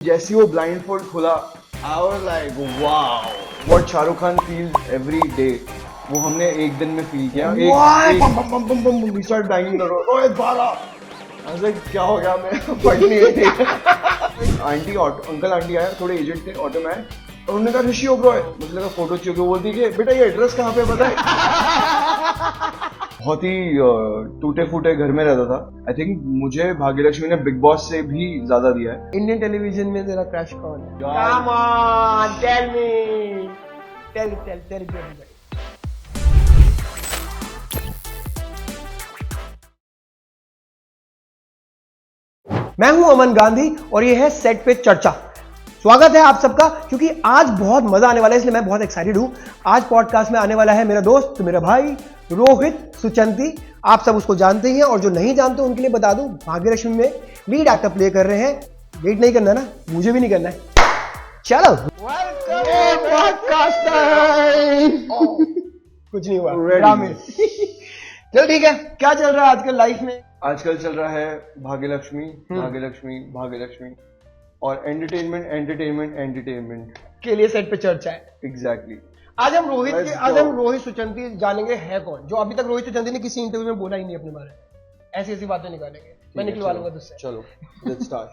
जैसे वो blindfold खुला, I was like wow, what Shahrukh Khan feels every day, वो हमने एक दिन में फील किया। एक बम बम बम बम we start banging the door, Rohit बाला। आई वाज लाइक क्या हो गया, मैं पढ़ नहीं रही। आंटी अंकल आंटी आए, थोड़े एजेड थे, ऑटो में, और उन्होंने कहा ऋषि ओबरॉय, मुझे लगा फोटो चाहिए, वो बोलती कि बेटा ये एड्रेस कहाँ पे बताए। बहुत ही टूटे फूटे घर में रहता था। आई थिंक मुझे भाग्यलक्ष्मी ने बिग बॉस से भी ज्यादा दिया है। इंडियन टेलीविजन में तेरा क्रश कौन है? God. Come on, tell me. Tell everybody. मैं हूं अमन गांधी और ये है सेट पे चर्चा। स्वागत है आप सबका, क्योंकि आज बहुत मजा आने वाला है, इसलिए मैं बहुत एक्साइटेड हूं। आज पॉडकास्ट में आने वाला है मेरा दोस्त, मेरा भाई रोहित सुचंती। आप सब उसको जानते ही हैं, और जो नहीं जानते उनके लिए बता दूं, भाग्यलक्ष्मी में लीड एक्टर प्ले कर रहे हैं। वेट नहीं करना ना, मुझे भी नहीं करना है। चलो कुछ नहीं हुआ। चलो ठीक है, क्या चल रहा है आजकल लाइफ में? आजकल चल रहा है भाग्यलक्ष्मी भाग्यलक्ष्मी भाग्यलक्ष्मी और एंटरटेनमेंट के लिए सेट पे चर्चा है। एग्जैक्टली। आज हम रोहित सुचंती जानेंगे है कौन, जो अभी तक रोहित सुचंती ने किसी इंटरव्यू में बोला ही नहीं अपने बारे में। ऐसी बातें निकालेंगे, मैं निकलवा लूंगा तुझसे। चलो लेट्स स्टार्ट।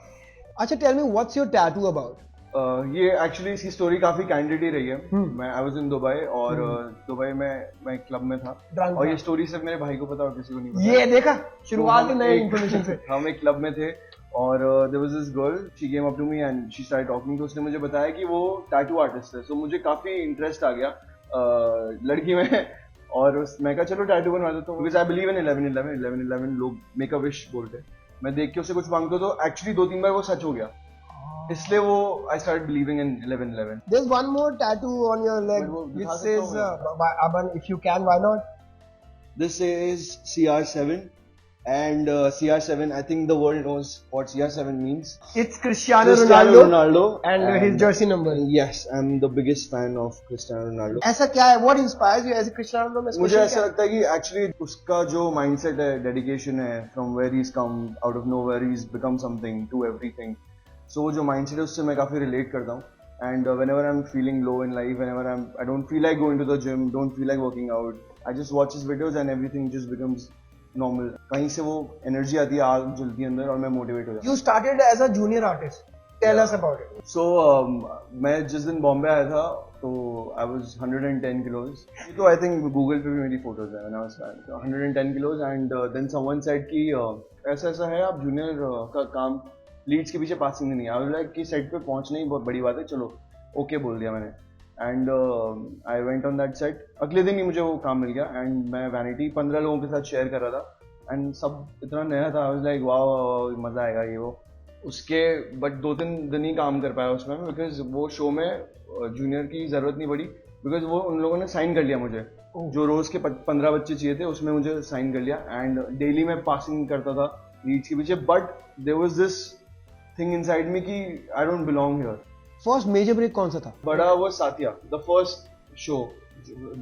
अच्छा, tell me what's your tattoo about? ये एक्चुअली इसकी स्टोरी काफी कैंडिड ही रही है। मैं आई वाज इन दुबई, और दुबई में मैं क्लब में था, और ये स्टोरी सिर्फ मेरे भाई को पता और किसी को नहीं पता। ये देखा, शुरुआत ही नई इंफॉर्मेशन से। हम एक क्लब में थे, और there was this girl, she came up to me and she started talking. तो उसने मुझे बताया कि वो टैटू आर्टिस्ट है। सो मुझे काफी इंटरेस्ट आ गया लड़की में, और मैं कहा चलो टैटू बनवा देता हूँ, बिकॉज आई बिलीव इन 11/11 लोग मेक अ विश बोलते हैं। मैं देख के उसे कुछ मांगता हूँ तो एक्चुअली 2-3 बार वो सच हो गया, इसलिए वो I start believing in 11/11। There is one more tattoo on your leg which says अबन if you can why not. This is CR7, and CR7, I think the world knows what CR7 means. It's Cristiano Ronaldo and his jersey number. Yes, I'm the biggest fan of Cristiano Ronaldo. ऐसा क्या है, what inspires you as a Cristiano Ronaldo में? मुझे ऐसा लगता है कि actually उसका जो माइंडसेट है, डेडिकेशन है, from where he is come out of nowhere, he is become something to everything. So वो जो माइंडसेट है उससे मैं काफी रिलेट करता हूँ। And whenever I'm feeling low in life, whenever I don't feel like going to the gym, don't feel like working out, I just watch his videos and everything just becomes normal. कहीं से वो energy आती है, आग जलती है अंदर, और मैं मोटिवेट हो जाता हूँ। You started as a junior artist. Tell us about it. So मैं जिस दिन बॉम्बे आया था तो I was 110 kilos. तो I think Google पे भी मेरी फोटोज है, when I was 110 kilos, and then someone said कि ऐसा ऐसा है, आप जूनियर का काम लीड्स के पीछे पासिंग नहीं है। I was like कि सेट पे पहुंचना ही बहुत बड़ी बात है, चलो ओके बोल दिया मैंने। And I went on that set. अगले दिन ही मुझे वो काम मिल गया, एंड मैं वैनिटी 15 लोगों के साथ शेयर कर रहा था, एंड सब इतना नया था। आई वाज लाइक वाओ, मजा आएगा ये वो। उसके बट 2-3 दिन ही काम कर पाया उसमें, बिकॉज वो शो में जूनियर की जरूरत नहीं पड़ी, बिकॉज वो उन लोगों ने साइन कर लिया मुझे। जो रोज के 15 बच्चे चाहिए थे उसमें मुझे साइन कर लिया, एंड डेली मैं पासिंग करता था लीड्स के पीछे। But there was this thing inside me कि I don't belong here. First major break कौन सा था? बड़ा वो Saathiya, the first show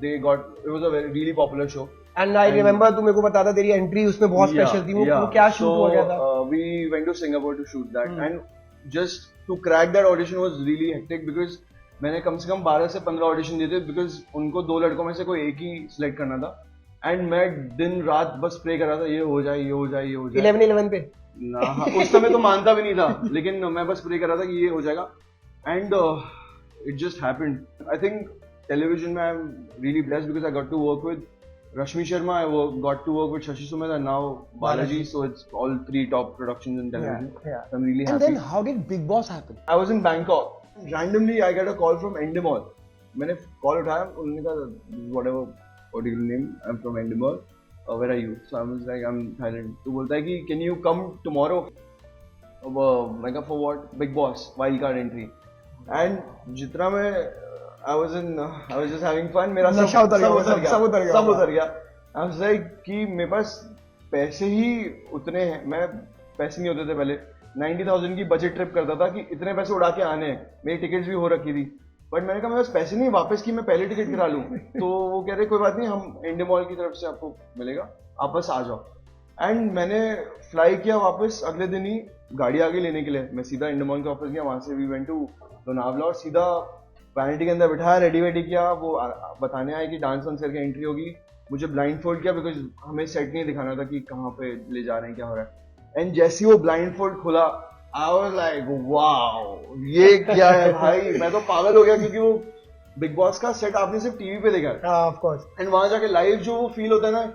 they got, it was a very really popular show. And I remember तू मेरे को बताता तेरी एंट्री उसमें बहुत स्पेशल थी। वो क्या शूट हो गया था? We went to Singapore to shoot that, and just to crack that audition was really hectic, because मैंने कम से कम 12 से 15 ऑडिशन दिए थे, बिकॉज उनको 2 लड़कों में से कोई एक ही सिलेक्ट करना था। एंड मैं दिन रात बस प्रे कर रहा था, ये हो जाए, ये हो जाए, ये हो जाए। 11/11 पे ना, उस समय तो मानता भी नहीं था, लेकिन मैं बस प्रे कर रहा था कि ये हो जाएगा, and it just happened. I think television में I'm really blessed because I got to work with Rashmi Sharma, got to work with Shashi Sumit, and now Balaji. So it's all 3 top productions in television. Yeah. So I'm really happy. And then how did Big Boss happen? I was in Bangkok. Randomly I got a call from Endemol. मैंने call उठाया, उन्होंने कहा whatever particular name, I'm from Endemol. Where are you? So I was like, I'm Thailand. तो बोलता है कि can you come tomorrow? मैं कहा for what? Big Boss, wild card entry. And जितना मैं I was just having fun, मेरा सब उतर गया। I was like कि मेरे पास पैसे ही उतने हैं, मैं पैसे नहीं होते थे पहले, 90,000 की बजट ट्रिप करता था कि इतने पैसे उड़ा के आने हैं, मेरी टिकट्स भी हो रखी थी। बट मैंने कहा मेरे पास पैसे नहीं वापस की, मैं पहले टिकट करा लूँ। तो वो कह रहे कोई बात नहीं, हम इंडिया मॉल की तरफ से आपको मिलेगा, आप बस आ जाओ। एंड मैंने फ्लाई किया वापस अगले दिन ही गाड़ी आ गई लेने के लिए, मैं सीधा इंडोमॉल के ऑफिस गया, वहां से वी वेंट टू लोनावला और सीधा वैनिटी के अंदर बिठाया, रेडी वेडी किया, वो बताने आए कि डांस वांस करके एंट्री होगी, मुझे ब्लाइंड फोल्ड किया बिकॉज हमें सेट नहीं दिखाना था कि कहाँ पे ले जा रहे हैं, क्या हो रहा है। एंड जैसे ही वो ब्लाइंड फोल्ड खुला, आई वाज लाइक वाओ ये क्या है भाई, मैं तो पागल हो गया, क्योंकि वो बिग बॉस का सेट आपने सिर्फ टीवी पे देखा है, ऑफ कोर्स, एंड वहां जाके लाइव जो वो फील होता है ना,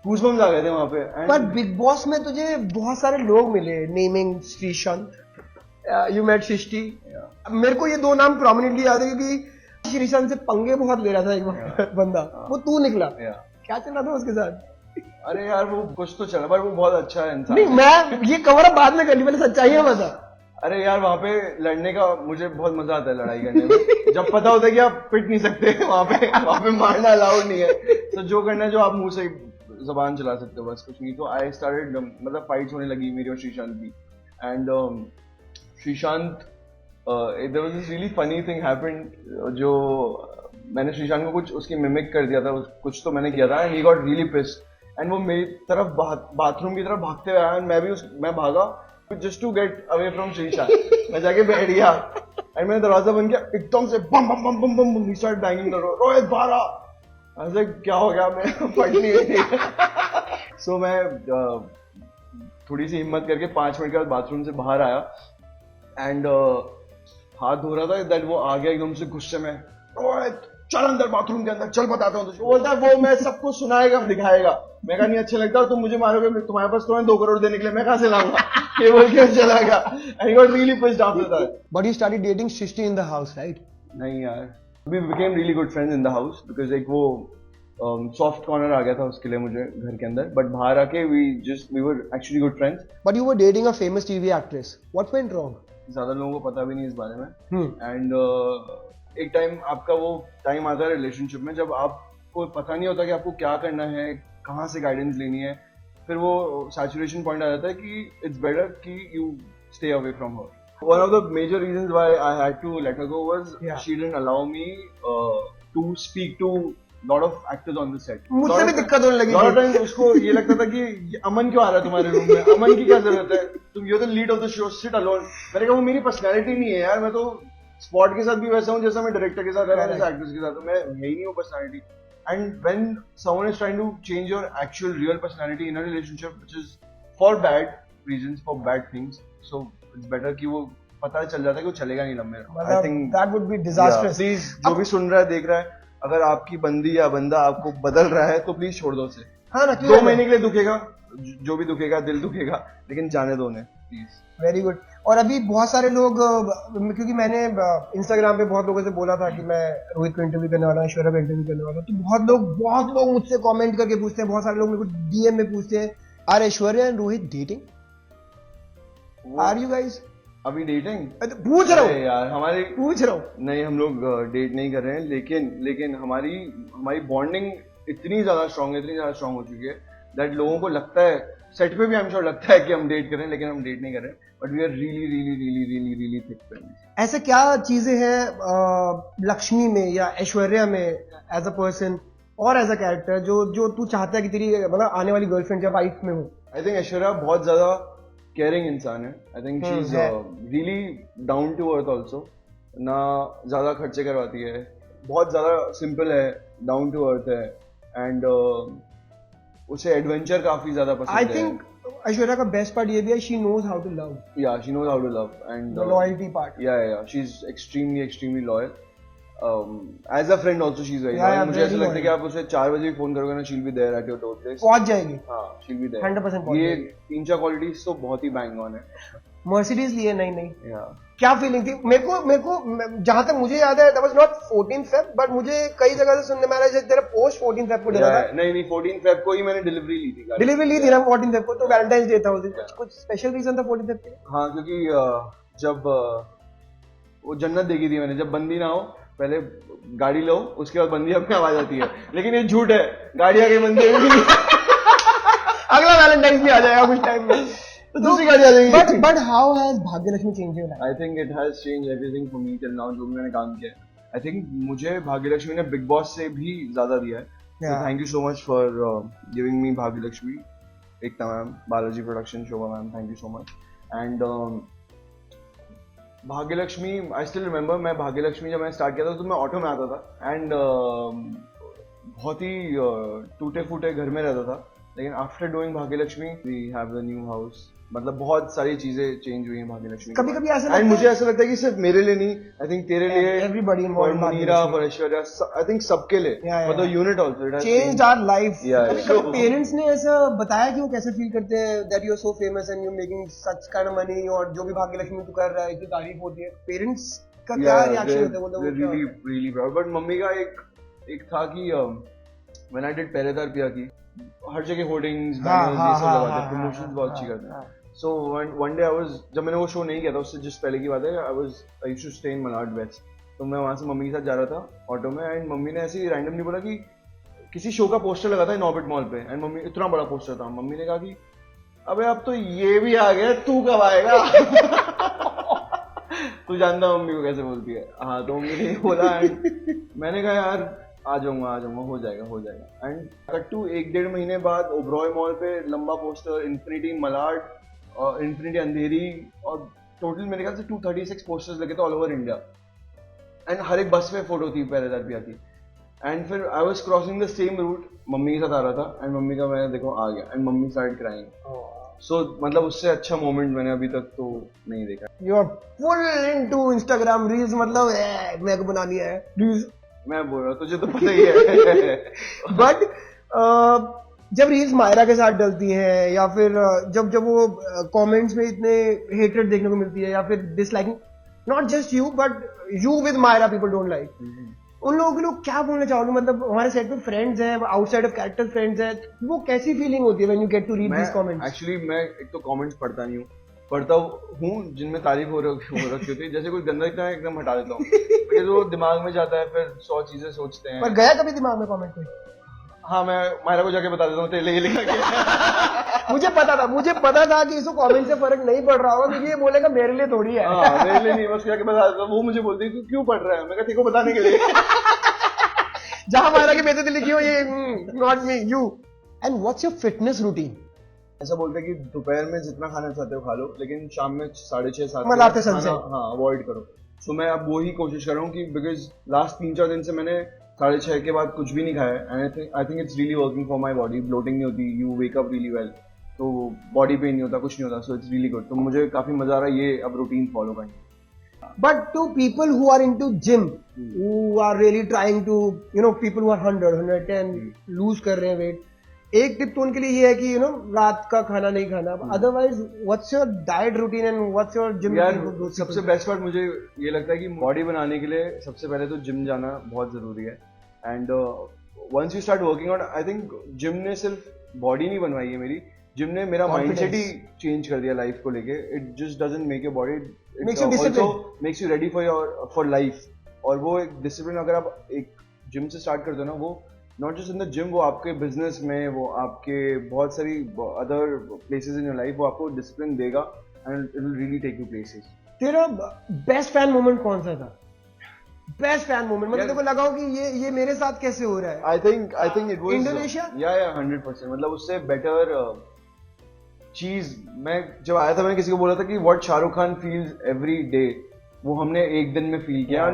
गूज़बम्स आ गए थे वहां पे। पर बिग बॉस में तुझे बहुत सारे लोग मिले, नेमिंग श्रीशांत, यू मेट सृष्टि, मेरे को ये दो नाम प्रोमिनेंटली याद है क्योंकि श्रीशांत से पंगे बहुत ले रहा था एक बंदा, वो तू निकला, क्या चल रहा था उसके साथ? अरे यार वो कुछ तो चला, पर वो बहुत अच्छा है इंसान। नहीं, मैं ये कवर अप बाद में करनी, पहले सच्चाई है बता। अरे यार वहां पे लड़ने का मुझे बहुत मजा आता है, लड़ाई करने में जब पता होता है कि आप पिट नहीं सकते, वहां पे मारना अलाउड नहीं है, तो जो करना है जो आप मुंह से जबान चला सकते हो, बस कुछ नहीं। तो आई स्टार्टेड, मतलब फाइट्स होने लगी मेरी और श्रीशांत की, and Shrishant there was this really funny thing happened, जो मैंने श्रीशांत को कुछ उसकी मिमिक कर दिया था, कुछ तो मैंने किया था, and he got really pissed, and वो मेरी तरफ बाथरूम की तरफ भागते हुए आया, एंड मैं भागा just to get away from Shrishant, मैं जाके बैठ गया, एंड मैंने दरवाजा बंद किया, एकदम से बम बम बम बम बम, he start banging the door, Rohit बाहर आ, आई वाज लाइक क्या हो गया, मैं फट नहीं गई। सो मैं थोड़ी सी हिम्मत करके 5 मिनट के बाद बाथरूम से बाहर आया, एंड हाथ धो रहा था, दैट वो आ गया एकदम से गुस्से में, रोहित चल अंदर बाथरूम के अंदर, चल बताता हूँ तुझे। बोलता है वो मैं सबको सुनाएगा दिखाएगा, मैं कहा नहीं अच्छा लगता, तुम मुझे मारोगे, तुम्हारे पास तो 2 करोड़ देने के लिए, मैं कहाँ से लाऊंगा, ये बोल के चला गया, and he got really pissed after that. But you started dating Srishti in the house, right? नहीं यार, we became really good friends in the house because एक वो soft corner आ गया था उसके लिए मुझे घर के अंदर, but बाहर आके we were actually good friends. But you were dating a famous TV actress. What went wrong? ज़्यादा लोगों को पता भी नहीं इस बारे में, and एक टाइम आपका वो टाइम आता है रिलेशनशिप में जब आपको पता नहीं होता कि आपको क्या करना है, कहाँ से गाइडेंस लेनी है, फिर वो सैचुरेशन पॉइंट आ जाता है कि इट्स बेटर कि you stay away from her. One of the major reasons why I had to let her go was she didn't allow me to speak to lot of actors on the set. मुझसे भी दिक्कत होने लगी. Lot of times उसको ये लगता था कि अमन क्यों आ रहा है तुम्हारे रूम में, अमन की क्या जरूरत है, तुम you're the lead of the show, sit alone. मैंने कहा वो मेरी पर्सनैलिटी नहीं है यार, मैं तो स्पॉट के साथ भी वैसा हूँ जैसा मैं डायरेक्टर के साथ रहा, जैसा एक्टर्स के साथ, मैं है ही नहीं वो personality. And when someone is trying to change your actual real personality in a relationship, which is for bad reasons, for bad things, so it's better कि वो पता चल जाता है कि वो चलेगा नहीं लंबे. I think that would be disastrous. Please जो भी सुन रहा है देख रहा है, अगर आपकी बंदी या बंदा आपको बदल रहा है तो प्लीज छोड़ दो उसे. हाँ ना, 2 महीने के लिए दुखेगा, जो भी दुखेगा, दिल दुखेगा, लेकिन जाने दो उन्हें प्लीज. Very good. और अभी बहुत सारे लोग, क्योंकि मैंने इंस्टाग्राम पे बहुत लोगों से बोला था कि मैं रोहित को इंटरव्यू करने वाला हूँ, ऐश्वर्या को इंटरव्यू करने वाला हूँ, तो बहुत लोग मुझसे कमेंट करके पूछते हैं, बहुत सारे लोग मेरे को डीएम में पूछते हैं, are Aishwarya and Rohit dating? Are you guys अभी डेटिंग? पूछ रहा हूँ यार, पूछ रहा हूँ. नहीं, हम लोग डेट नहीं कर रहे हैं, लेकिन हमारी बॉन्डिंग इतनी ज्यादा स्ट्रांग हो चुकी है दैट लोगों को लगता है, सेट पे भी आई एम श्योर लगता है कि हम डेट कर रहे हैं, लेकिन हम डेट नहीं कर रहे हैं, but we are really thick friends. ऐसे क्या चीजें हैं लक्ष्मी में या ऐश्वर्या में एज अ पर्सन और एज अ कैरेक्टर जो तू चाहता है कि तेरी मतलब आने वाली गर्लफ्रेंड जब वाइफ में हो? आई थिंक ऐश्वर्या बहुत ज्यादा केयरिंग इंसान है. I think she is really down to earth also, ना ज्यादा खर्चे करवाती है, बहुत ज्यादा सिंपल है, डाउन टू अर्थ है, एंड उसे एडवेंचर काफी ज्यादा पसंद है. आई थिंक ऐश्वर्या का बेस्ट पार्ट ये भी है, she knows how to love. Yeah she knows how to love and loyalty part. Yeah she is extremely loyal. As a friend also she is very loyal. मुझे ऐसा लगता है कि आप उसे 4 बजे भी फोन करोगे ना, she will be there at your door place. पहुंच जाएगी. हाँ, शी विल बी देयर 100%. ये 3-4 क्वालिटीज तो बहुत ही बैंग ऑन है. मर्सिडीज लिए नहीं. क्या फीलिंग थी? मेरे को जहां तक मुझे याद है, that was not 14th Feb, but मुझे कई जगह से सुनने में आ रहा है तेरा पोस्ट 14th Feb को डला था. नहीं 14th Feb को ही मैंने डिलीवरी ली थी ना 14th Feb को, तो वैलेंटाइंस डे था उस दिन. कुछ स्पेशल रीजन था 14th Feb के लिए? हाँ, क्योंकि जब वो जन्नत देखी थी मैंने, जब बंदी ना हो पहले गाड़ी लो, उसके बाद बंदी अपने आवाज आती है, लेकिन ये झूठ है, गाड़ी आगे बंदी अगला वैलेंटाइंस भी आ जाएगा कुछ टाइम में, तो दूसरी गाड़ी आ जाएगी. But how has Bhagyalakshmi change your life? I think it has change everything for me till now. जो भी मैंने काम किया है, आई थिंक मुझे भाग्यलक्ष्मी ने बिग बॉस से भी ज्यादा दिया है. Thank you so much for giving me Bhagyalakshmi. Ekta ma'am, Balaji production, Shobha ma'am, thank you so much. And Bhagyalakshmi, I still remember, मैं भाग्यलक्ष्मी जब मैं स्टार्ट किया था तो मैं ऑटो में आता था एंड बहुत ही टूटे फूटे घर में रहता था. लेकिन after doing Bhagyalakshmi we have the new house. मतलब बहुत सारी चीजें चेंज हुई हैं भाग्यलक्ष्मी. कभी कभी ऐसा लगता एंड है मुझे ऐसा लगता है कि सिर्फ मेरे लिए नहीं, आई थिंक तेरे लिए, everybody और involved in मुनीरा, भाग्यलक्ष्मी. और ऐश्वर्या, आई थिंक सबके लिए, for the unit also changed our life. Yeah. Parents ने ऐसा बताया कि वो कैसे फील करते हैं that you are so famous and you are making such kind of money, और जो भी भाग्यलक्ष्मी तू कर रहा है इतनी तारीफ होती है, पेरेंट्स का क्या रिएक्शन होता है? मतलब really proud. बट मम्मी का एक था कि व्हेन आई डिड पहरेदार पिया की, हर जगह होर्डिंग्स, बैनर्स, ये सब लगाते, प्रमोशंस बहुत अच्छी करते हैं. सो वन डे जब मैंने वो शो नहीं किया था, उससे जिस पहले की बात है, I used to stay in Malad West. तो मैं वहां से मम्मी के साथ जा रहा था ऑटो में, एंड मम्मी ने ऐसे ही रैंडमली बोला कि किसी शो का पोस्टर लगा था इनऑर्बिट मॉल पे, एंड मम्मी, इतना बड़ा पोस्टर था, मम्मी ने कहा कि अबे अब तो ये भी आ गया, तू कब आएगा? तू जानता मम्मी को कैसे बोलती है. हाँ, तो मम्मी ने बोला एंड मैंने कहा यार आ जाऊंगा, हो जाएगा. एंड कट टू 1-1.5 महीने बाद ओबरॉय मॉल पे लंबा पोस्टर, इन्फिनिटी मलाड और इन्फिनिटी अंधेरी, और टोटल मेरे ख्याल से 236 पोस्टर्स लगे थे ऑल ओवर इंडिया. एंड हर एक बस में फोटो थी पहरेदार पिया की. एंड फिर I was crossing the same route, mummy के साथ आ रहा था, एंड मम्मी का मैंने देखो आ गया, एंड मम्मी स्टार्ट क्राइंग. सो मतलब उससे अच्छा मोमेंट मैंने अभी तक तो नहीं देखा. You are full into Instagram reels, मतलब मेरे को बनानी है रील्स. मैं बोल रहा हूँ, तुझे तो पता ही है. बट जब रील्स मायरा के साथ डलती हैं, या फिर जब वो कमेंट्स में इतने हेटेड देखने को मिलती है, या फिर disliking, not just you but you with Myra people don't like, उन लोगों के लोग क्या बोलना चाहोगे? मतलब हमारे सेट पे फ्रेंड्स हैं, आउटसाइड ऑफ कैरेक्टर फ्रेंड्स हैं, वो कैसी फीलिंग होती है when you get to read these comments? Actually मैं एक तो कमेंट्स पढ़ता नहीं हूँ, पढ़ता हूँ जिनमें तारीफ हो रखी होती है. जैसे कोई गंदा दिखता है एकदम हटा देता हूँ, फिर वो दिमाग में जाता है, फिर 100 चीजें सोचते हैं. पर गया कभी दिमाग में कमेंट कोई? हाँ, मैं मायरा को जाके बता देता हूँ तेरे लिए लिखा गया. मुझे पता था कि इसको कमेंट से फर्क नहीं पड़ रहा होगा, क्योंकि ये बोलेगा मेरे लिए थोड़ी है. हाँ, मेरे लिए नहीं, मैं उसको जाके बता देता हूँ. वो मुझे बोलती है तू क्यों पढ़ रहा है, मैं कहा तेरे को बताने के लिए. जहां मायरा की बेइज्जती लिखी हो, ये not me, you. And what's your fitness routine? ऐसा बोलते हैं कि दोपहर में जितना खाना चाहते हो खा लो, लेकिन शाम में 6:30-7 खाना अवॉइड करो. सो मैं अब वो ही कोशिश कर रहा हूँ कि बिकॉज लास्ट 3-4 दिन से मैंने 6:30 के बाद कुछ भी नहीं खाया है, and I think it's really working for my body. Bloating नहीं होती, you wake up really well, तो बॉडी पेन नहीं होता, कुछ नहीं होता. So it's really good. तो मुझे काफी मजा आ रहा है ये अब रूटीन फॉलो करने. But to people who are into gym, who are really trying to, people who are 100, 110 lose कर रहे हैं weight, एक टिप तो उनके लिए ये है कि रात का खाना नहीं खाना. Otherwise, what's your diet routine and what's your gym routine? सबसे बेस्ट पार्ट मुझे ये लगता है कि बॉडी बनाने के लिए सबसे पहले तो जिम जाना बहुत जरूरी है. And once you start working out, I think gym ने सिर्फ बॉडी नहीं बनवाई है मेरी, जिम ने मेरा माइंडसेट ही चेंज कर दिया लाइफ को लेके. It just doesn't make your body, it also makes you ready for life. और वो एक डिसिप्लिन अगर आप एक जिम से स्टार्ट करते हो ना, वो not just in the gym, वो आपके बिजनेस में, वो आपके बहुत सारी other places in your life, वो आपको डिसिप्लिन देगा and it will really take you places. तेरा बेस्ट फैन मोमेंट कौन सा था? बेस्ट फैन मोमेंट मतलब तेरे को लगा कि ये मेरे साथ कैसे हो रहा है? I think it was Indonesia. या 100%. मतलब उससे बेटर चीज, मैं जब आया था मैंने किसी को बोला था कि what Shahrukh Khan feels every day, वो हमने एक दिन में फील किया.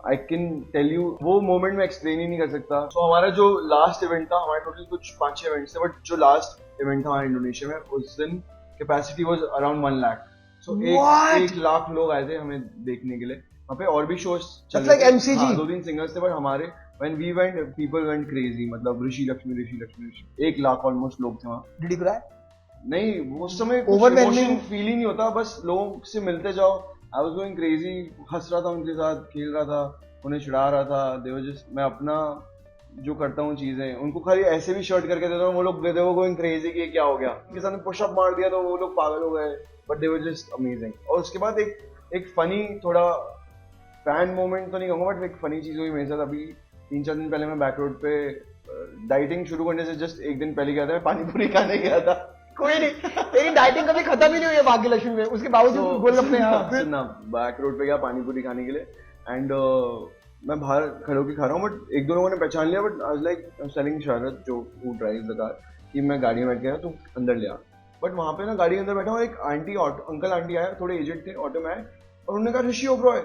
आई कैन टेल यू, वो मोमेंट में एक्सप्लेन ही नहीं कर सकता. तो हमारा जो लास्ट इवेंट था, हमारे टोटल कुछ 5-6 इवेंट्स थे, बट जो लास्ट इवेंट था हमारे इंडोनेशिया में, उस दिन कैपेसिटी वाज अराउंड 1 लाख. सो 1 लाख लोग आए थे हमें देखने के लिए. वहाँ पे और भी शोज चल रहे थे, MCG 2-3 सिंगर्स थे, बट हमारे when we went people went crazy. मतलब ऋषि लक्ष्मी 1 लाख ऑलमोस्ट लोग थे वहाँ. Did you cry? नहीं, उस समय इमोशन फील ही नहीं होता, बस लोगों से मिलते जाओ. आई वाज गोइंग क्रेजी, हंस रहा था उनके साथ, खेल रहा था, उन्हें चिढ़ा रहा था. दे वर जस्ट, मैं अपना जो करता हूँ चीजें उनको खाली ऐसे भी शर्ट करके देता हूँ, वो लोग दे वो गोइंग क्रेजी कि क्या हो गया, उनके सामने पुशअप मार दिया तो वो लोग पागल हो गए. But they were just amazing. और उसके बाद एक फनी, थोड़ा फैन मोमेंट तो नहीं कहूँगा, बट एक फनी चीज हुई मेरे साथ. अभी 3-4 दिन पहले मैं बैक रोड पे डाइटिंग शुरू करने से जस्ट एक दिन पहले गया था, मैं पानी पूरी खाने गया था. कोई नहीं, तेरी डाइटिंग कभी खत्म ही नहीं हुई है भाग्यलक्ष्मी में, उसके बावजूद गोलगप्पे. ना बैक रोड पे गया पानी पूरी खाने के लिए, एंड मैं बाहर खड़े होकर खा रहा हूँ, बट 1-2 लोगों ने पहचान लिया. But I was like selling Sharad जो हु ड्राइव्स द कार. कि मैं गाड़ी में बैठ गया तू अंदर ले आ। बट वहाँ पे ना गाड़ी के अंदर बैठा हूँ, एक आंटी अंकल आंटी आए, थोड़े एजेड थे, ऑटो में आए और उन्होंने कहा ऋषि ओबरॉय,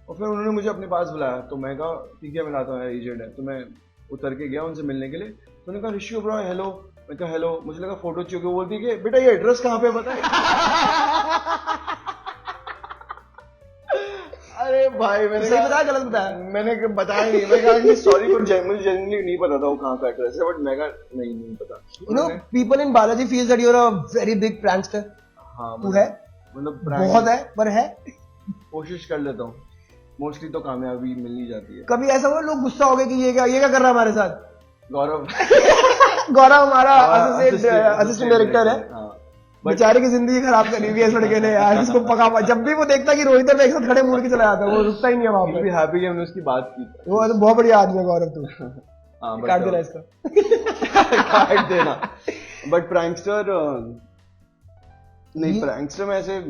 और फिर उन्होंने मुझे अपने पास बुलाया। तो मैं कहा ठीक है मैं लाता हूँ, एजेड है। तो मैं उतर के गया उनसे मिलने के लिए। तो उन्होंने कहा ऋषि ओबरॉय हेलो। मैं कहा हेलो। मुझे लगा फोटो चाहिए। वो बोलती है बेटा ये एड्रेस कहाँ पे पता है? अरे भाई मैंने सही बताया गलत बताया? मैंने बताया नहीं। मैं कहा कि सॉरी पर मुझे जनरली नहीं पता था वो कहाँ का एड्रेस है, बट मैं कहा नहीं पता। You know, people in Balaji feels that you're a very big prankster. हाँ तू है, मतलब बहुत है, पर है। कोशिश कर लेता हूँ, मोस्टली तो कामयाबी मिल ही जाती है। कभी ऐसा हुआ लोग गुस्सा हो गए कि ये क्या कर रहा है हमारे साथ? गौरव गौरव हमारा असिस्टेंट डायरेक्टर है। बेचारे की जिंदगी खराब करी हुई है इस लड़के ने यार। इसको पका जब भी वो देखता कि रोहित और मैं एक साथ खड़े मुड़ के चला जाता है, वो रुकता ही नहीं है वहां पे। हैप्पी कि हमने उसकी बात की। वो तो बहुत बढ़िया आदमी है गौरव। तू काट देना इसका। काट देना। बट प्रैंकस्टर नहीं, प्रैंकस्टर में ऐसे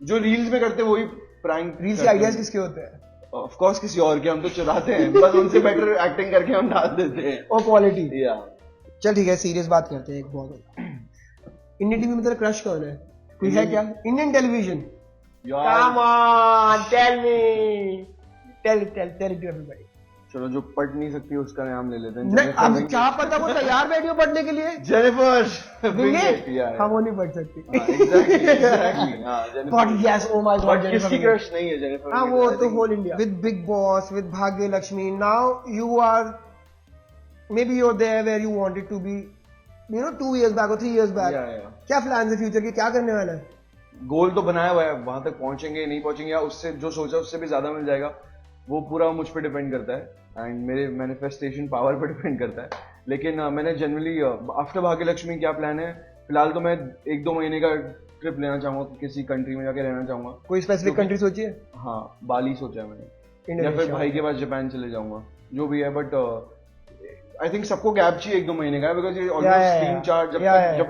जो रील्स में करते हैं वही प्रैंक। रील्स के आइडियाज किसके होते हैं? ऑफ कोर्स किसी और के, हम तो चुराते हैं, बस उनसे बेटर एक्टिंग करके हम डाल देते हैं। और क्वालिटी। या चल ठीक है, सीरियस बात करते हैं। एक बहुत इंडियन टीवी में तेरा क्रश कौन है? कोई है क्या? Indian television. Come on tell me, tell it to everybody. चलो जो पढ़ नहीं सकती उसका नाम ले लेते हैं। नहीं, अब क्या पता वो तैयार बैठी हो पढ़ने के लिए। Jennifer Winget. हाँ वो नहीं पढ़ सकती। एग्जैक्टली हाँ But yes, oh my God, किसकी क्रश नहीं है जेनिफर? हाँ वो तो whole India. With Big Boss, with Bhagya Lakshmi, now you are maybe you're there where you wanted to be, you know, 2 years back or 3 years back. क्या plan है future के? क्या करने वाला है? गोल तो बनाया हुआ है, वहां तक पहुंचेंगे नहीं पहुंचेंगे, या उससे जो सोचा उससे भी ज्यादा मिल जाएगा, वो पूरा मुझ पे डिपेंड करता है एंड मेरे मैनिफेस्टेशन पावर पे डिपेंड करता है। लेकिन मैंने जनरली आफ्टर भाग्य लक्ष्मी क्या प्लान है, फिलहाल तो मैं 1-2 महीने का ट्रिप लेना चाहूंगा, किसी कंट्री में जाके रहना चाहूंगा। कोई स्पेसिफिक कंट्री सोची है? हाँ बाली सोचा है मैंने, या फिर भाई के पास जापान चले जाऊंगा, जो भी है। बट आई थिंक सबको गैप चाहिए 1-2 महीने का, बिकॉज ये ऑलमोस्ट 3-4 जब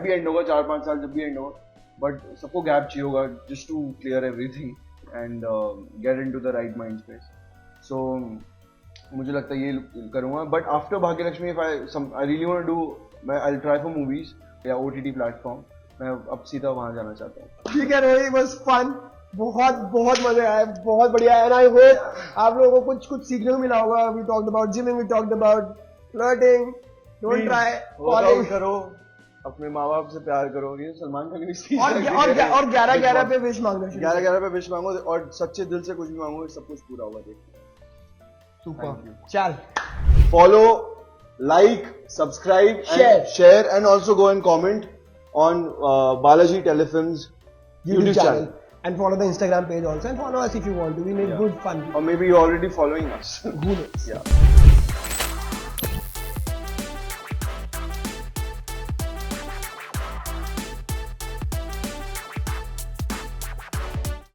भी एंड होगा, 4-5 साल जब भी एंड होगा, बट सबको गैप चाहिए होगा just to clear everything and get into the right mind space. So मुझे लगता है ये करूंगा। But after Bhagya Lakshmi if I really want to do, मैं I will try for movies या OTT प्लेटफॉर्म। मैं अब सीधा वहां जाना चाहता हूँ। ठीक है रोहित, बस फन, बहुत मजे आए, बहुत बढ़िया है। आई होप आप लोगों को कुछ सीखने को मिला होगा। We talked about gymming, we talked about flirting, don't try following, करो अपने माँ बाप से प्यार करो। ये सलमान खान की स्पीच और 11-11 पे विश मांगना, 11-11 पे विश मांगो और सच्चे दिल से कुछ भी मांगो, सब कुछ पूरा होगा। देखो सुपर। चल follow, like, subscribe, share and also go and comment on Balaji Telefilms YouTube channel. And follow the Instagram page also, and follow us if you want to. We make good fun. Or maybe you're already following us. Who knows? Yeah.